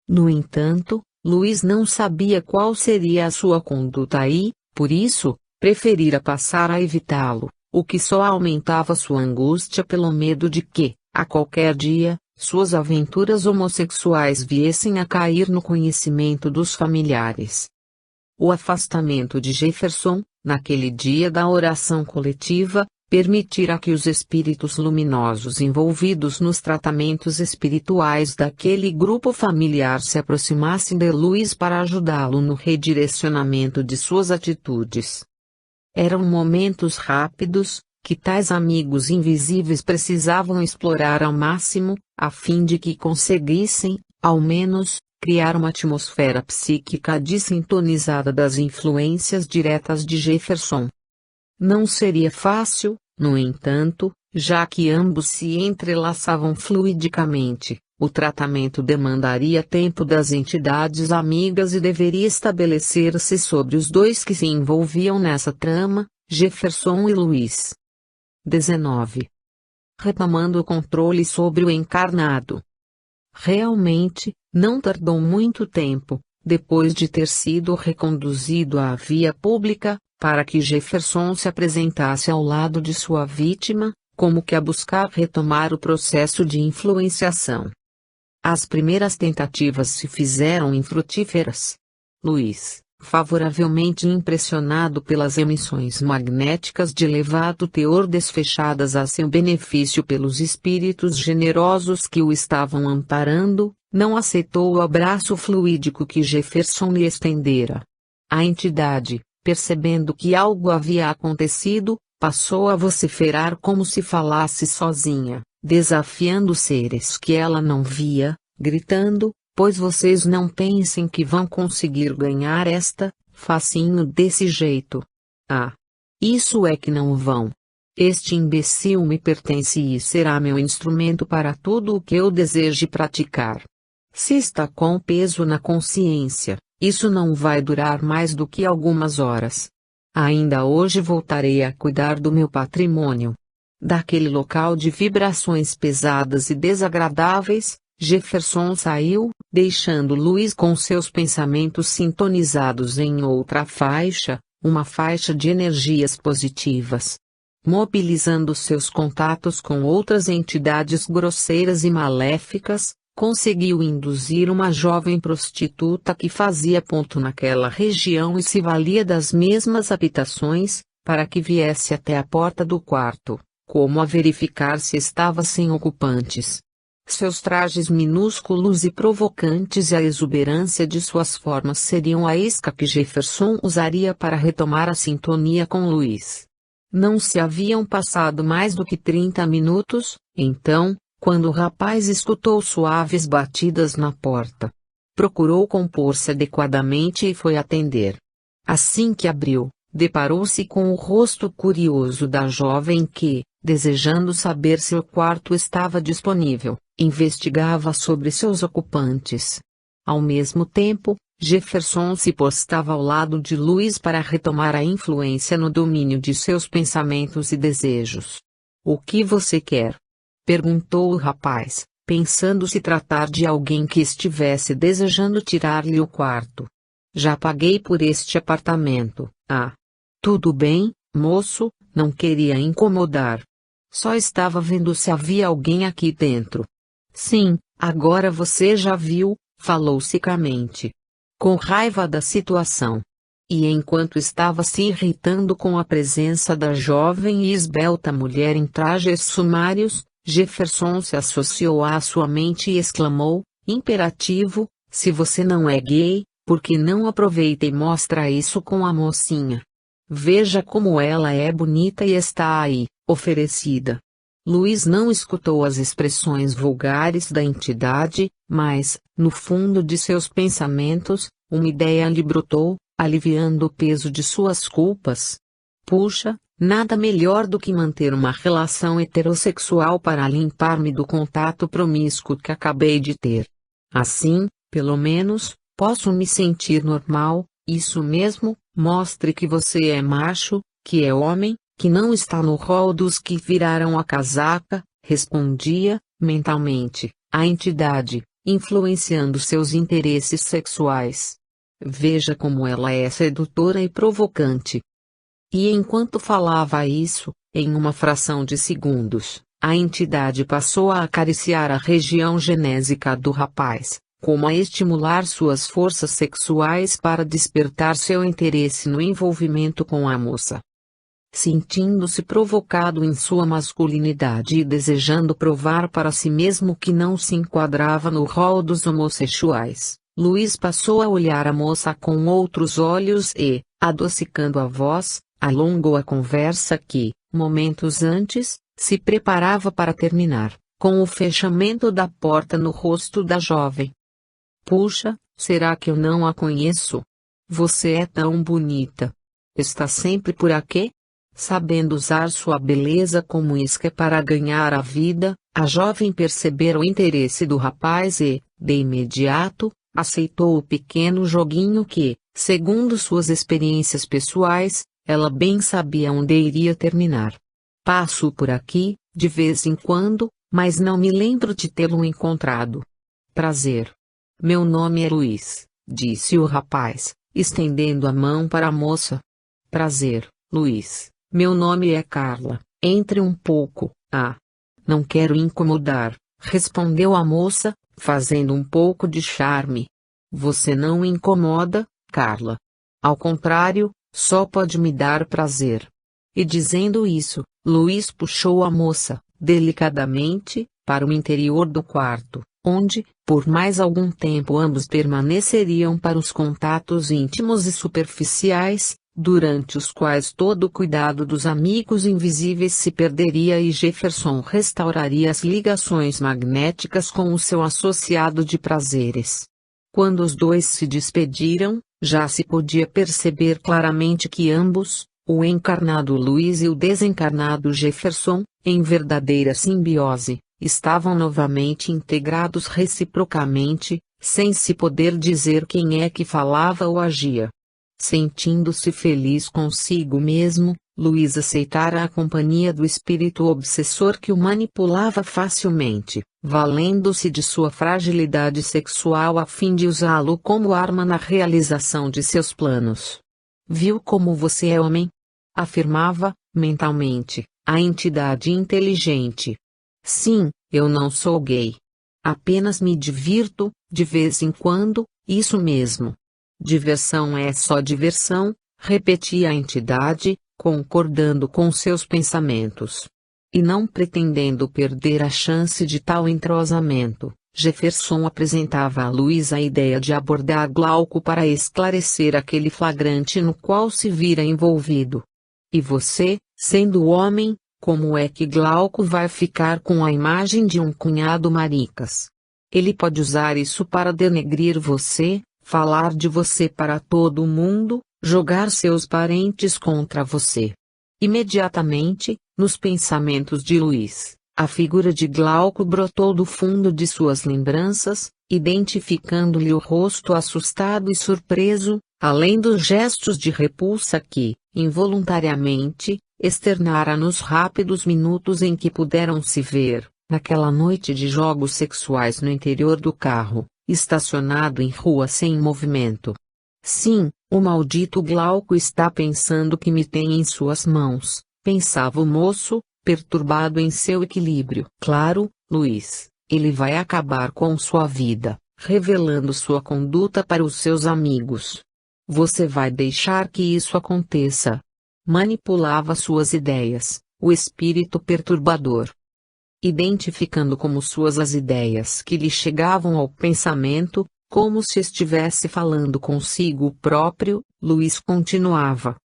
No entanto, Luiz não sabia qual seria a sua conduta e, por isso, preferira passar a evitá-lo, o que só aumentava sua angústia pelo medo de que, a qualquer dia, suas aventuras homossexuais viessem a cair no conhecimento dos familiares. O afastamento de Jefferson, naquele dia da oração coletiva, permitira que os espíritos luminosos envolvidos nos tratamentos espirituais daquele grupo familiar se aproximassem de Luiz para ajudá-lo no redirecionamento de suas atitudes. Eram momentos rápidos, que tais amigos invisíveis precisavam explorar ao máximo, a fim de que conseguissem, ao menos, criar uma atmosfera psíquica desintonizada das influências diretas de Jefferson. Não seria fácil, no entanto, já que ambos se entrelaçavam fluidicamente, o tratamento demandaria tempo das entidades amigas e deveria estabelecer-se sobre os dois que se envolviam nessa trama, Jefferson e Luiz. 19. Retomando o controle sobre o encarnado. Realmente, não tardou muito tempo, depois de ter sido reconduzido à via pública, para que Jefferson se apresentasse ao lado de sua vítima, como que a buscar retomar o processo de influenciação. As primeiras tentativas se fizeram infrutíferas. Luiz, favoravelmente impressionado pelas emissões magnéticas de elevado teor desfechadas a seu benefício pelos espíritos generosos que o estavam amparando, não aceitou o abraço fluídico que Jefferson lhe estendera. A entidade, percebendo que algo havia acontecido, passou a vociferar como se falasse sozinha, desafiando seres que ela não via, gritando: pois vocês não pensem que vão conseguir ganhar esta, facinho desse jeito. Ah! Isso é que não vão. Este imbecil me pertence e será meu instrumento para tudo o que eu deseje praticar. Se está com peso na consciência, isso não vai durar mais do que algumas horas. Ainda hoje voltarei a cuidar do meu patrimônio. Daquele local de vibrações pesadas e desagradáveis, Jefferson saiu, deixando Luiz com seus pensamentos sintonizados em outra faixa, uma faixa de energias positivas. Mobilizando seus contatos com outras entidades grosseiras e maléficas, conseguiu induzir uma jovem prostituta que fazia ponto naquela região e se valia das mesmas habitações, para que viesse até a porta do quarto, como a verificar se estava sem ocupantes. Seus trajes minúsculos e provocantes e a exuberância de suas formas seriam a isca que Jefferson usaria para retomar a sintonia com Luiz. Não se haviam passado mais do que 30 minutos, então, quando o rapaz escutou suaves batidas na porta. Procurou compor-se adequadamente e foi atender. Assim que abriu, deparou-se com o rosto curioso da jovem que, desejando saber se o quarto estava disponível, investigava sobre seus ocupantes. Ao mesmo tempo, Jefferson se postava ao lado de Luiz para retomar a influência no domínio de seus pensamentos e desejos. "O que você quer?" perguntou o rapaz, pensando se tratar de alguém que estivesse desejando tirar-lhe o quarto. "Já paguei por este apartamento." "Ah. Tudo bem, moço, não queria incomodar. Só estava vendo se havia alguém aqui dentro." "Sim, agora você já viu", falou secamente, com raiva da situação. E enquanto estava se irritando com a presença da jovem e esbelta mulher em trajes sumários, Jefferson se associou à sua mente e exclamou, imperativo: "Se você não é gay, por que não aproveita e mostra isso com a mocinha? Veja como ela é bonita e está aí, oferecida." Luiz não escutou as expressões vulgares da entidade, mas, no fundo de seus pensamentos, uma ideia lhe brotou, aliviando o peso de suas culpas. Puxa, nada melhor do que manter uma relação heterossexual para limpar-me do contato promíscuo que acabei de ter. Assim, pelo menos, posso me sentir normal. Isso mesmo, mostre que você é macho, que é homem, que não está no rol dos que viraram a casaca, respondia, mentalmente, a entidade, influenciando seus interesses sexuais. Veja como ela é sedutora e provocante. E enquanto falava isso, em uma fração de segundos, a entidade passou a acariciar a região genésica do rapaz, como a estimular suas forças sexuais para despertar seu interesse no envolvimento com a moça. Sentindo-se provocado em sua masculinidade e desejando provar para si mesmo que não se enquadrava no rol dos homossexuais, Luiz passou a olhar a moça com outros olhos e, adocicando a voz, alongou a conversa que, momentos antes, se preparava para terminar, com o fechamento da porta no rosto da jovem. Puxa, será que eu não a conheço? Você é tão bonita. Está sempre por aqui? Sabendo usar sua beleza como isca para ganhar a vida, a jovem percebera o interesse do rapaz e, de imediato, aceitou o pequeno joguinho que, segundo suas experiências pessoais, ela bem sabia onde iria terminar. Passo por aqui, de vez em quando, mas não me lembro de tê-lo encontrado. Prazer. Meu nome é Luiz, disse o rapaz, estendendo a mão para a moça. Prazer, Luiz. Meu nome é Carla. Entre um pouco. Ah. Não quero incomodar, respondeu a moça, fazendo um pouco de charme. Você não incomoda, Carla. Ao contrário, só pode me dar prazer. E dizendo isso, Luiz puxou a moça, delicadamente, para o interior do quarto, onde, por mais algum tempo ambos permaneceriam para os contatos íntimos e superficiais, durante os quais todo o cuidado dos amigos invisíveis se perderia e Jefferson restauraria as ligações magnéticas com o seu associado de prazeres. Quando os dois se despediram, já se podia perceber claramente que ambos, o encarnado Luiz e o desencarnado Jefferson, em verdadeira simbiose, estavam novamente integrados reciprocamente, sem se poder dizer quem é que falava ou agia. Sentindo-se feliz consigo mesmo, Luiz aceitara a companhia do espírito obsessor que o manipulava facilmente, valendo-se de sua fragilidade sexual a fim de usá-lo como arma na realização de seus planos. Viu como você é homem? Afirmava, mentalmente, a entidade inteligente. Sim, eu não sou gay. Apenas me divirto, de vez em quando, isso mesmo. Diversão é só diversão, repetia a entidade, concordando com seus pensamentos. E não pretendendo perder a chance de tal entrosamento, Jefferson apresentava a Luiz a ideia de abordar Glauco para esclarecer aquele flagrante no qual se vira envolvido. E você, sendo homem, como é que Glauco vai ficar com a imagem de um cunhado maricas? Ele pode usar isso para denegrir você, falar de você para todo mundo, jogar seus parentes contra você. Imediatamente, nos pensamentos de Luiz, a figura de Glauco brotou do fundo de suas lembranças, identificando-lhe o rosto assustado e surpreso, além dos gestos de repulsa que, involuntariamente, externara nos rápidos minutos em que puderam se ver, naquela noite de jogos sexuais no interior do carro, estacionado em rua sem movimento. Sim, o maldito Glauco está pensando que me tem em suas mãos, pensava o moço, perturbado em seu equilíbrio. Claro, Luiz, ele vai acabar com sua vida, revelando sua conduta para os seus amigos. Você vai deixar que isso aconteça? Manipulava suas ideias, o espírito perturbador. Identificando como suas as ideias que lhe chegavam ao pensamento, como se estivesse falando consigo próprio, Luiz continuava.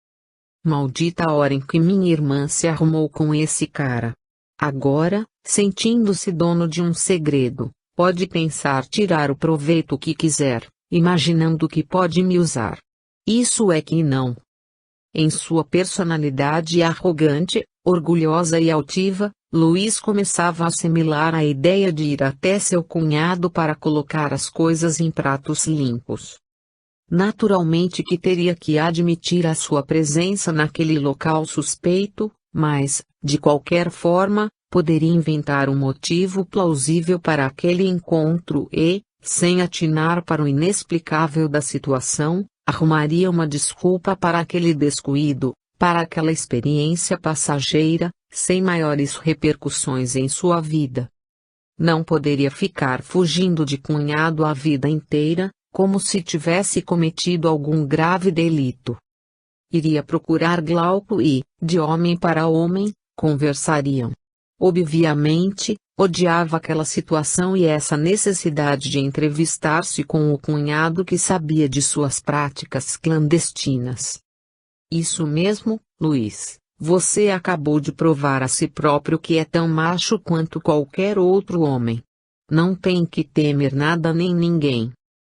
Maldita hora em que minha irmã se arrumou com esse cara. Agora, sentindo-se dono de um segredo, pode pensar tirar o proveito que quiser, imaginando que pode me usar. Isso é que não. Em sua personalidade arrogante, orgulhosa e altiva, Luiz começava a assimilar a ideia de ir até seu cunhado para colocar as coisas em pratos limpos. Naturalmente que teria que admitir a sua presença naquele local suspeito, mas, de qualquer forma, poderia inventar um motivo plausível para aquele encontro e, sem atinar para o inexplicável da situação, arrumaria uma desculpa para aquele descuido, para aquela experiência passageira, sem maiores repercussões em sua vida. Não poderia ficar fugindo de cunhado a vida inteira, como se tivesse cometido algum grave delito. Iria procurar Glauco e, de homem para homem, conversariam. Obviamente, odiava aquela situação e essa necessidade de entrevistar-se com o cunhado que sabia de suas práticas clandestinas. Isso mesmo, Luiz, você acabou de provar a si próprio que é tão macho quanto qualquer outro homem. Não tem que temer nada nem ninguém.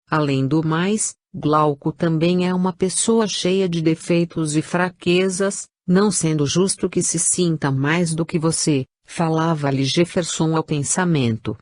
Além do mais, Glauco também é uma pessoa cheia de defeitos e fraquezas, não sendo justo que se sinta mais do que você, falava-lhe Jefferson ao pensamento.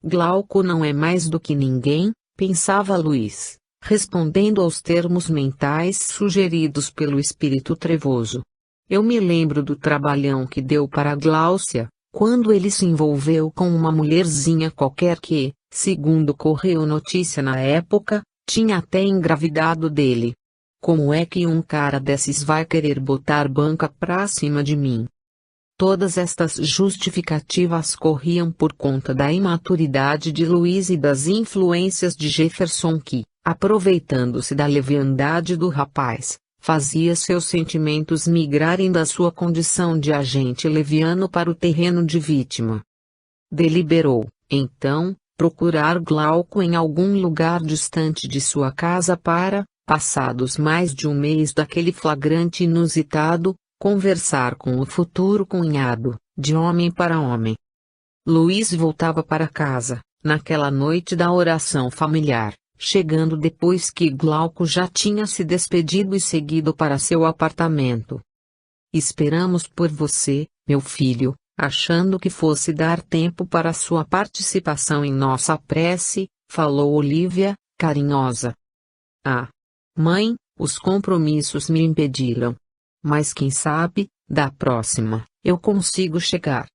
Glauco não é mais do que ninguém, pensava Luiz, respondendo aos termos mentais sugeridos pelo espírito trevoso. Eu me lembro do trabalhão que deu para Gláucia, quando ele se envolveu com uma mulherzinha qualquer que, segundo correu notícia na época, tinha até engravidado dele. Como é que um cara desses vai querer botar banca pra cima de mim? Todas estas justificativas corriam por conta da imaturidade de Luiz e das influências de Jefferson que, aproveitando-se da leviandade do rapaz, fazia seus sentimentos migrarem da sua condição de agente leviano para o terreno de vítima. Deliberou, então, procurar Glauco em algum lugar distante de sua casa para, passados mais de um mês daquele flagrante inusitado, conversar com o futuro cunhado, de homem para homem. Luiz voltava para casa, naquela noite da oração familiar, chegando depois que Glauco já tinha se despedido e seguido para seu apartamento. Esperamos por você, meu filho, achando que fosse dar tempo para sua participação em nossa prece, falou Olívia, carinhosa. Ah, mãe, os compromissos me impediram. Mas quem sabe, da próxima, eu consigo chegar.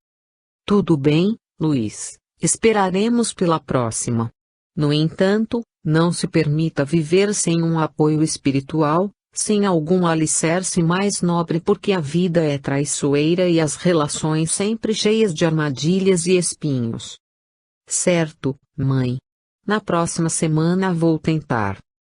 Tudo bem, Luiz, esperaremos pela próxima. No entanto, não se permita viver sem um apoio espiritual, sem algum alicerce mais nobre porque a vida é traiçoeira e as relações sempre cheias de armadilhas e espinhos. Certo, mãe. Na próxima semana vou tentar.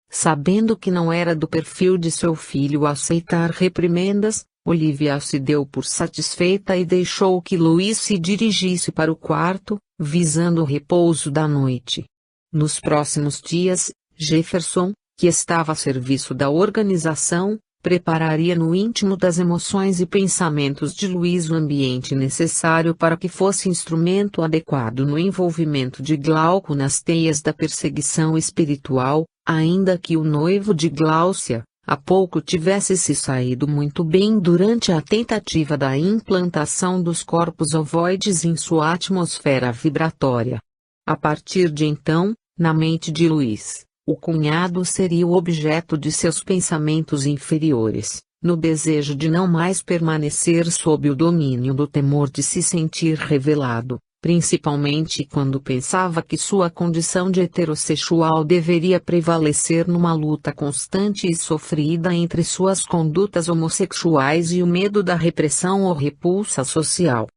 Sabendo que não era do perfil de seu filho aceitar reprimendas, Olívia se deu por satisfeita e deixou que Luiz se dirigisse para o quarto, visando o repouso da noite. Nos próximos dias, Jefferson, que estava a serviço da organização, prepararia no íntimo das emoções e pensamentos de Luiz o ambiente necessário para que fosse instrumento adequado no envolvimento de Glauco nas teias da perseguição espiritual, ainda que o noivo de Gláucia, há pouco tivesse se saído muito bem durante a tentativa da implantação dos corpos ovoides em sua atmosfera vibratória. A partir de então, na mente de Luiz, o cunhado seria o objeto de seus pensamentos inferiores, no desejo de não mais permanecer sob o domínio do temor de se sentir revelado, principalmente quando pensava que sua condição de heterossexual deveria prevalecer numa luta constante e sofrida entre suas condutas homossexuais e o medo da repressão ou repulsa social.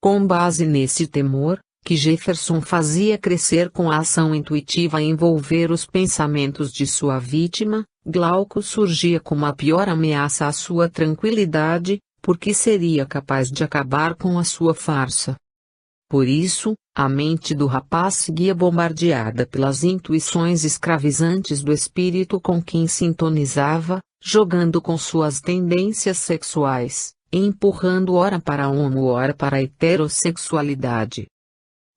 Com base nesse temor, que Jefferson fazia crescer com a ação intuitiva e envolver os pensamentos de sua vítima, Glauco surgia como a pior ameaça à sua tranquilidade, porque seria capaz de acabar com a sua farsa. Por isso, a mente do rapaz seguia bombardeada pelas intuições escravizantes do espírito com quem sintonizava, jogando com suas tendências sexuais, empurrando ora para a homo ora para a heterossexualidade.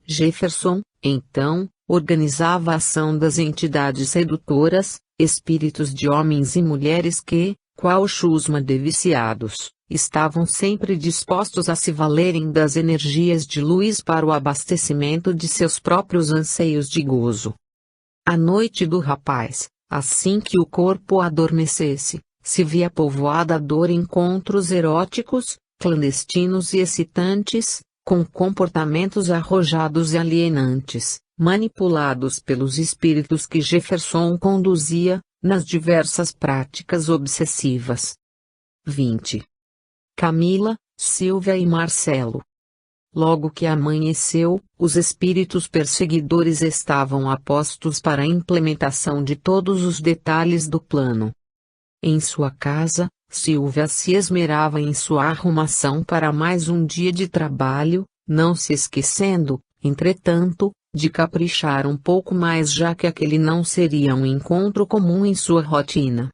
Jefferson, então, organizava a ação das entidades sedutoras, espíritos de homens e mulheres que, qual chusma de viciados, estavam sempre dispostos a se valerem das energias de luz para o abastecimento de seus próprios anseios de gozo. A noite do rapaz, assim que o corpo adormecesse, se via povoada de encontros eróticos, clandestinos e excitantes, com comportamentos arrojados e alienantes, manipulados pelos espíritos que Jefferson conduzia, nas diversas práticas obsessivas. 20. Camila, Silvia e Marcelo. Logo que amanheceu, os espíritos perseguidores estavam apostos para a implementação de todos os detalhes do plano. Em sua casa, Silvia se esmerava em sua arrumação para mais um dia de trabalho, não se esquecendo, entretanto, de caprichar um pouco mais, já que aquele não seria um encontro comum em sua rotina.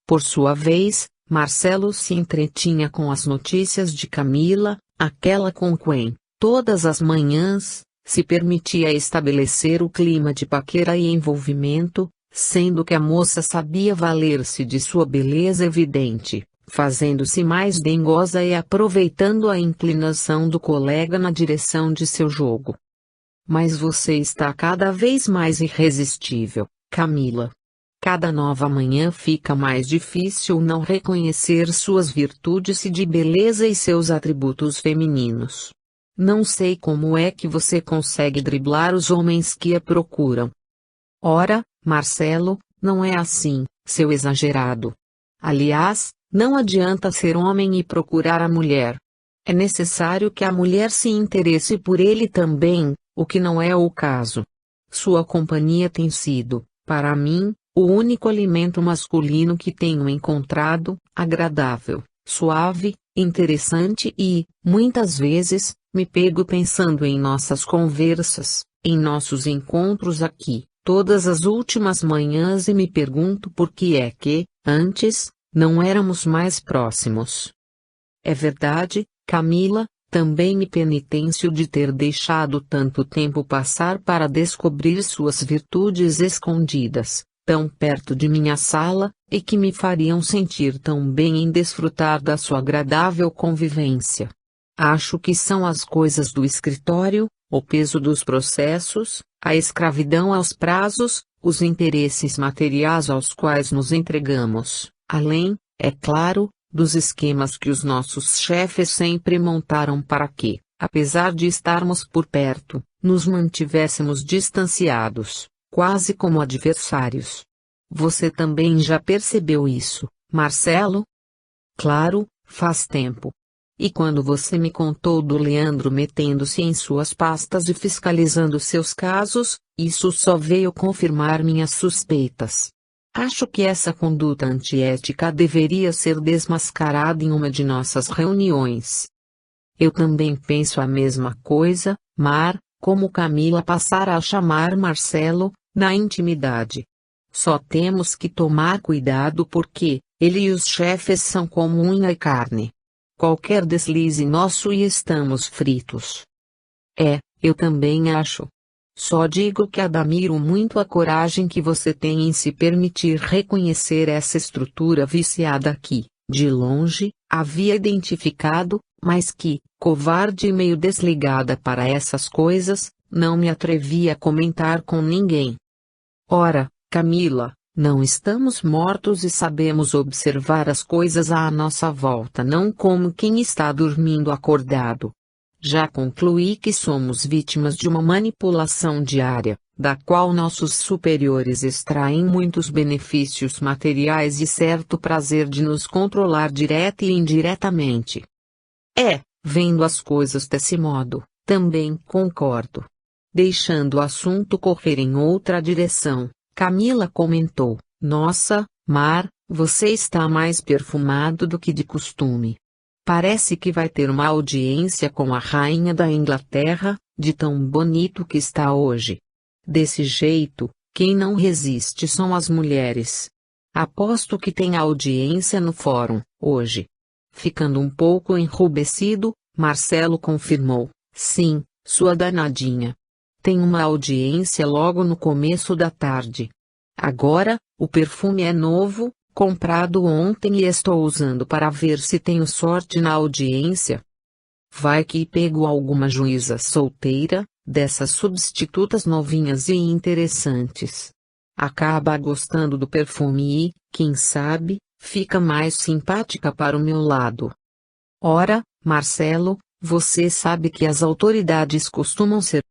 Por sua vez, Marcelo se entretinha com as notícias de Camila, aquela com quem, todas as manhãs, se permitia estabelecer o clima de paquera e envolvimento, sendo que a moça sabia valer-se de sua beleza evidente, fazendo-se mais dengosa e aproveitando a inclinação do colega na direção de seu jogo. Mas você está cada vez mais irresistível, Camila. Cada nova manhã fica mais difícil não reconhecer suas virtudes de beleza e seus atributos femininos. Não sei como é que você consegue driblar os homens que a procuram. Ora, Marcelo, não é assim, seu exagerado. Aliás, não adianta ser homem e procurar a mulher. É necessário que a mulher se interesse por ele também, o que não é o caso. Sua companhia tem sido, para mim, o único alimento masculino que tenho encontrado, agradável, suave, interessante e, muitas vezes, me pego pensando em nossas conversas, em nossos encontros aqui, todas as últimas manhãs e me pergunto por que é que, antes, não éramos mais próximos. É verdade, Camila, também me penitencio de ter deixado tanto tempo passar para descobrir suas virtudes escondidas, tão perto de minha sala, e que me fariam sentir tão bem em desfrutar da sua agradável convivência. Acho que são as coisas do escritório, o peso dos processos, a escravidão aos prazos, os interesses materiais aos quais nos entregamos, além, é claro, dos esquemas que os nossos chefes sempre montaram para que, apesar de estarmos por perto, nos mantivéssemos distanciados, quase como adversários. Você também já percebeu isso, Marcelo? Claro, faz tempo. E quando você me contou do Leandro metendo-se em suas pastas e fiscalizando seus casos, isso só veio confirmar minhas suspeitas. Acho que essa conduta antiética deveria ser desmascarada em uma de nossas reuniões. Eu também penso a mesma coisa, Mar, como Camila passara a chamar Marcelo, na intimidade. Só temos que tomar cuidado porque, ele e os chefes são como unha e carne. Qualquer deslize nosso e estamos fritos. Eu também acho. Só digo que admiro muito a coragem que você tem em se permitir reconhecer essa estrutura viciada que, de longe, havia identificado, mas que, covarde e meio desligada para essas coisas, não me atrevi a comentar com ninguém. Ora, Camila, não estamos mortos e sabemos observar as coisas à nossa volta não como quem está dormindo acordado. Já concluí que somos vítimas de uma manipulação diária, da qual nossos superiores extraem muitos benefícios materiais e certo prazer de nos controlar direta e indiretamente. Vendo as coisas desse modo, também concordo. Deixando o assunto correr em outra direção, Camila comentou: Nossa, Mar, você está mais perfumado do que de costume. Parece que vai ter uma audiência com a rainha da Inglaterra, de tão bonito que está hoje. Desse jeito, quem não resiste são as mulheres. Aposto que tem audiência no fórum, hoje. Ficando um pouco enrubescido, Marcelo confirmou: Sim, sua danadinha. Tem uma audiência logo no começo da tarde. Agora, o perfume é novo, Comprado ontem e estou usando para ver se tenho sorte na audiência. Vai que pego alguma juíza solteira, dessas substitutas novinhas e interessantes. Acaba gostando do perfume e, quem sabe, fica mais simpática para o meu lado. Ora, Marcelo, você sabe que as autoridades costumam ser